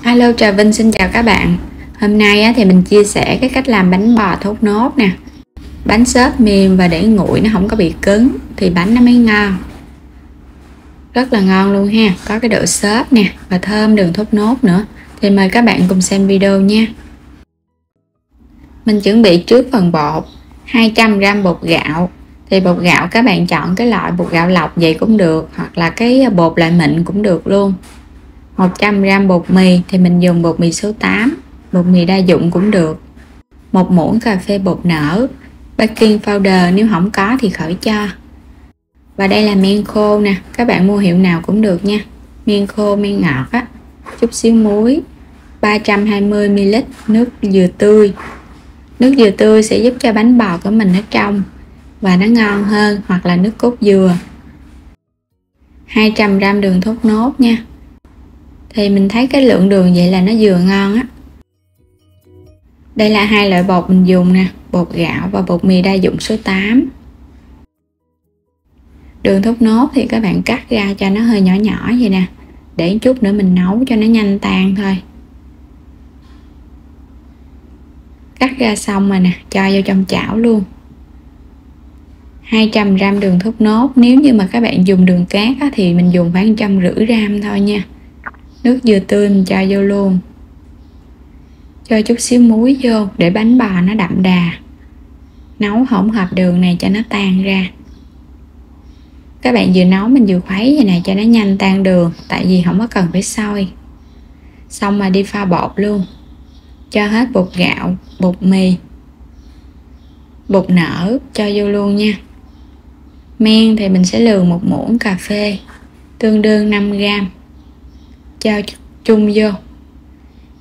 Alo, Trà Vinh xin chào các bạn. Hôm nay thì mình chia sẻ cái cách làm bánh bò thốt nốt nè. Bánh xốp mềm và để nguội nó không có bị cứng thì bánh nó mới ngon. Rất là ngon luôn ha, có cái độ xốp nè và thơm đường thốt nốt nữa. Thì mời các bạn cùng xem video nha. Mình chuẩn bị trước phần bột, 200g bột gạo. Thì bột gạo các bạn chọn cái loại bột gạo lọc vậy cũng được, hoặc là cái bột loại mịn cũng được luôn. 100g bột mì thì mình dùng bột mì số 8, bột mì đa dụng cũng được. 1 muỗng cà phê bột nở, baking powder nếu không có thì khỏi cho. Và đây là men khô nè, các bạn mua hiệu nào cũng được nha. Men khô, men ngọt á, chút xíu muối, 320ml nước dừa tươi. Nước dừa tươi sẽ giúp cho bánh bò của mình nó trong và nó ngon hơn, hoặc là nước cốt dừa. 200g đường thốt nốt nha. Thì mình thấy cái lượng đường vậy là nó vừa ngon á. Đây là hai loại bột mình dùng nè, bột gạo và bột mì đa dụng số 8. Đường thốt nốt thì các bạn cắt ra cho nó hơi nhỏ nhỏ vậy nè, để chút nữa mình nấu cho nó nhanh tan thôi. Cắt ra xong rồi nè, cho vô trong chảo luôn. 200g đường thốt nốt, nếu như mà các bạn dùng đường cát á, thì mình dùng khoảng 150g thôi nha. Nước dừa tươi mình cho vô luôn. Cho chút xíu muối vô để bánh bò nó đậm đà. Nấu hỗn hợp đường này cho nó tan ra. Các bạn vừa nấu mình vừa khuấy vậy này cho nó nhanh tan đường, tại vì không có cần phải sôi. Xong mà đi pha bột luôn. Cho hết bột gạo, bột mì, bột nở cho vô luôn nha. Men thì mình sẽ lường 1 muỗng cà phê, tương đương 5g. Cho chung vô,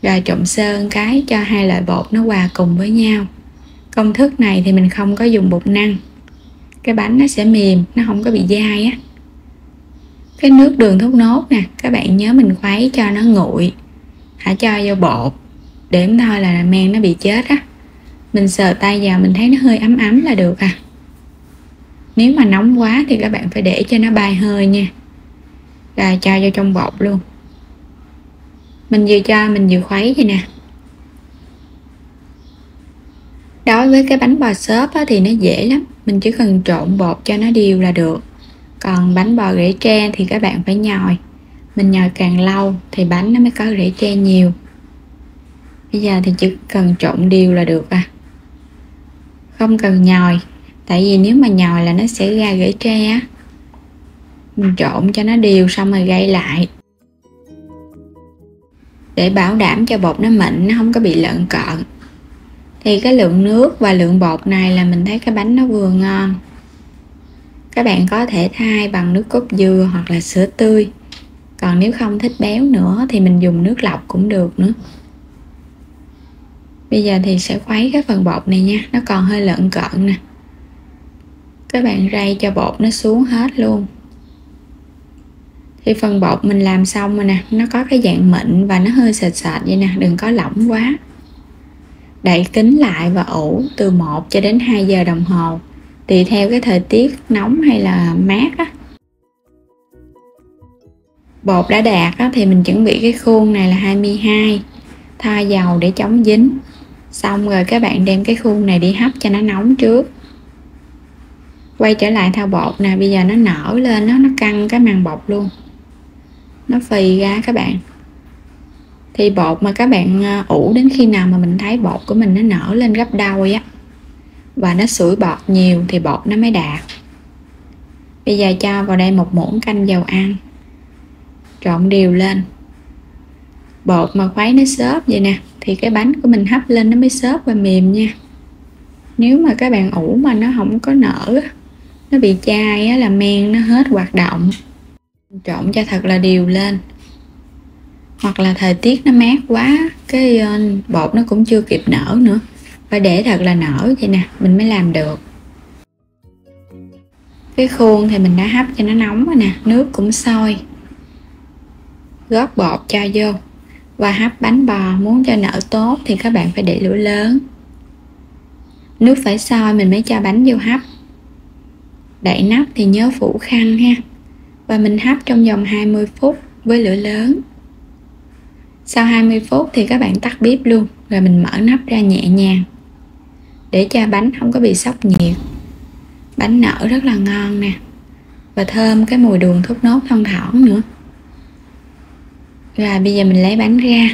rồi trộn sơ cái cho hai loại bột nó hòa cùng với nhau. Công thức này thì mình không có dùng bột năng, cái bánh nó sẽ mềm, nó không có bị dai á. Cái nước đường thốt nốt nè, các bạn nhớ mình khuấy cho nó nguội, hãy cho vô bột, điểm thôi là men nó bị chết á. Mình sờ tay vào mình thấy nó hơi ấm ấm là được à. Nếu mà nóng quá thì các bạn phải để cho nó bay hơi nha. Rồi cho vô trong bột luôn. Mình vừa cho mình vừa khuấy vậy nè. Đối với cái bánh bò xốp thì nó dễ lắm, mình chỉ cần trộn bột cho nó đều là được. Còn bánh bò rễ tre thì các bạn phải nhồi. Mình nhồi càng lâu thì bánh nó mới có rễ tre nhiều. Bây giờ thì chỉ cần trộn đều là được à. Không cần nhồi, tại vì nếu mà nhồi là nó sẽ ra rễ tre á. Mình trộn cho nó đều xong rồi gây lại, để bảo đảm cho bột nó mịn, nó không có bị lợn cợn. Thì cái lượng nước và lượng bột này là mình thấy cái bánh nó vừa ngon. Các bạn có thể thay bằng nước cốt dừa hoặc là sữa tươi. Còn nếu không thích béo nữa thì mình dùng nước lọc cũng được nữa. Bây giờ thì sẽ khuấy cái phần bột này nha, nó còn hơi lợn cợn nè. Các bạn rây cho bột nó xuống hết luôn. Thì phần bột mình làm xong rồi nè, nó có cái dạng mịn và nó hơi sệt sệt vậy nè, đừng có lỏng quá. Đậy kín lại và ủ từ 1 cho đến 2 giờ đồng hồ, tùy theo cái thời tiết nóng hay là mát á. Bột đã đạt á, thì mình chuẩn bị cái khuôn này là 22, thoa dầu để chống dính. Xong rồi các bạn đem cái khuôn này đi hấp cho nó nóng trước. Quay trở lại thao bột nè, bây giờ nó nở lên, nó căng cái màng bột luôn, nó phì ra các bạn. Thì bột mà các bạn ủ đến khi nào mà mình thấy bột của mình nó nở lên gấp đôi á, và nó sủi bọt nhiều thì bột nó mới đạt. Bây giờ cho vào đây 1 muỗng canh dầu ăn, trộn đều lên. Bột mà khuấy nó xốp vậy nè thì cái bánh của mình hấp lên nó mới xốp và mềm nha. Nếu mà các bạn ủ mà nó không có nở, nó bị chai á, là men nó hết hoạt động. Trộn cho thật là đều lên. Hoặc là thời tiết nó mát quá, cái bột nó cũng chưa kịp nở nữa, phải để thật là nở vậy nè mình mới làm được. Cái khuôn thì mình đã hấp cho nó nóng rồi nè, nước cũng sôi. Gót bột cho vô và hấp bánh bò. Muốn cho nở tốt thì các bạn phải để lửa lớn, nước phải sôi mình mới cho bánh vô hấp. Đậy nắp thì nhớ phủ khăn ha, và mình hấp trong vòng 20 phút với lửa lớn. Sau 20 phút thì các bạn tắt bếp luôn, rồi mình mở nắp ra nhẹ nhàng để cho bánh không có bị sốc nhiệt. Bánh nở rất là ngon nè, và thơm cái mùi đường thốt nốt thoang thoảng nữa. Rồi bây giờ mình lấy bánh ra.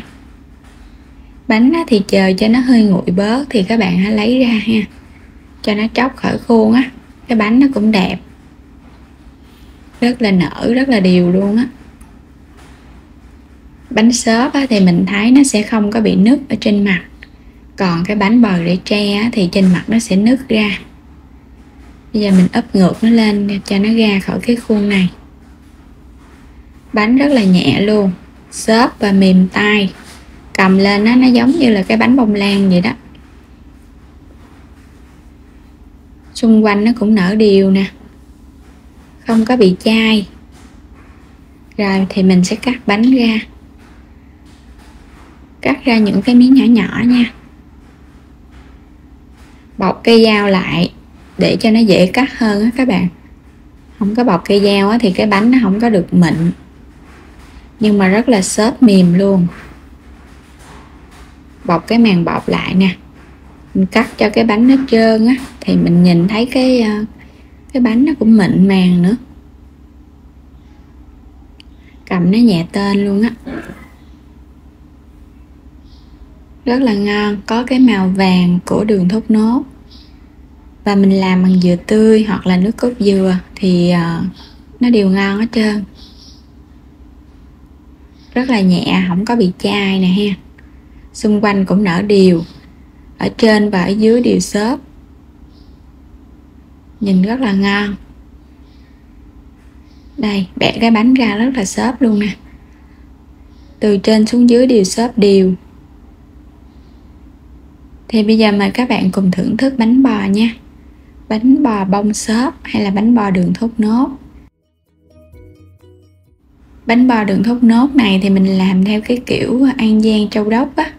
Bánh thì chờ cho nó hơi nguội bớt thì các bạn hãy lấy ra ha, cho nó tróc khỏi khuôn á. Cái bánh nó cũng đẹp, rất là nở, rất là đều luôn á. Bánh xốp thì mình thấy nó sẽ không có bị nứt ở trên mặt, còn cái bánh bò rễ tre thì trên mặt nó sẽ nứt ra. Bây giờ mình ấp ngược nó lên cho nó ra khỏi cái khuôn này. Bánh rất là nhẹ luôn, xốp và mềm tay, cầm lên nó giống như là cái bánh bông lan vậy đó. Xung quanh nó cũng nở đều nè, không có bị chai. Rồi thì mình sẽ cắt bánh ra, cắt ra những cái miếng nhỏ nhỏ nha. Bọc cây dao lại để cho nó dễ cắt hơn á các bạn. Không có bọc cây dao thì cái bánh nó không có được mịn, nhưng mà rất là xốp mềm luôn. Bọc cái màng bọc lại nè, mình cắt cho cái bánh nó trơn á, thì mình nhìn thấy cái bánh nó cũng mịn màng nữa. Cầm nó nhẹ tên luôn á, rất là ngon, có cái màu vàng của đường thốt nốt. Và mình làm bằng dừa tươi hoặc là nước cốt dừa thì nó đều ngon hết trơn. Rất là nhẹ, không có bị chai nè ha. Xung quanh cũng nở đều, ở trên và ở dưới đều xốp, nhìn rất là ngon. Đây, bẻ cái bánh ra rất là xốp luôn nè, từ trên xuống dưới đều xốp đều. Thì bây giờ mời các bạn cùng thưởng thức bánh bò nha. Bánh bò bông xốp hay là bánh bò đường thốt nốt. Bánh bò đường thốt nốt này thì mình làm theo cái kiểu An Giang Châu Đốc á.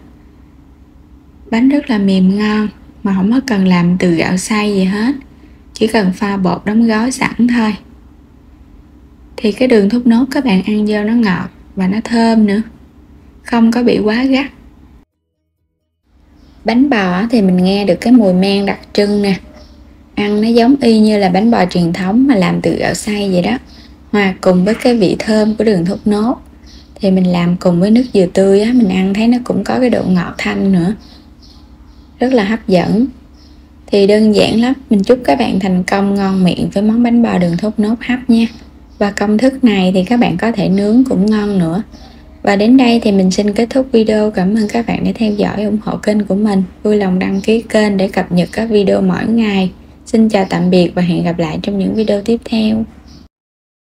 Bánh rất là mềm ngon, mà không có cần làm từ gạo xay gì hết, chỉ cần pha bột đóng gói sẵn thôi. Thì cái đường thốt nốt các bạn ăn vô nó ngọt và nó thơm nữa, không có bị quá gắt. Bánh bò thì mình nghe được cái mùi men đặc trưng nè, ăn nó giống y như là bánh bò truyền thống mà làm từ gạo xay vậy đó, hòa cùng với cái vị thơm của đường thốt nốt. Thì mình làm cùng với nước dừa tươi á, mình ăn thấy nó cũng có cái độ ngọt thanh nữa, rất là hấp dẫn. Thì đơn giản lắm, mình chúc các bạn thành công ngon miệng với món bánh bò đường thốt nốt hấp nha. Và công thức này thì các bạn có thể nướng cũng ngon nữa. Và đến đây thì mình xin kết thúc video. Cảm ơn các bạn đã theo dõi, ủng hộ kênh của mình. Vui lòng đăng ký kênh để cập nhật các video mỗi ngày. Xin chào tạm biệt và hẹn gặp lại trong những video tiếp theo.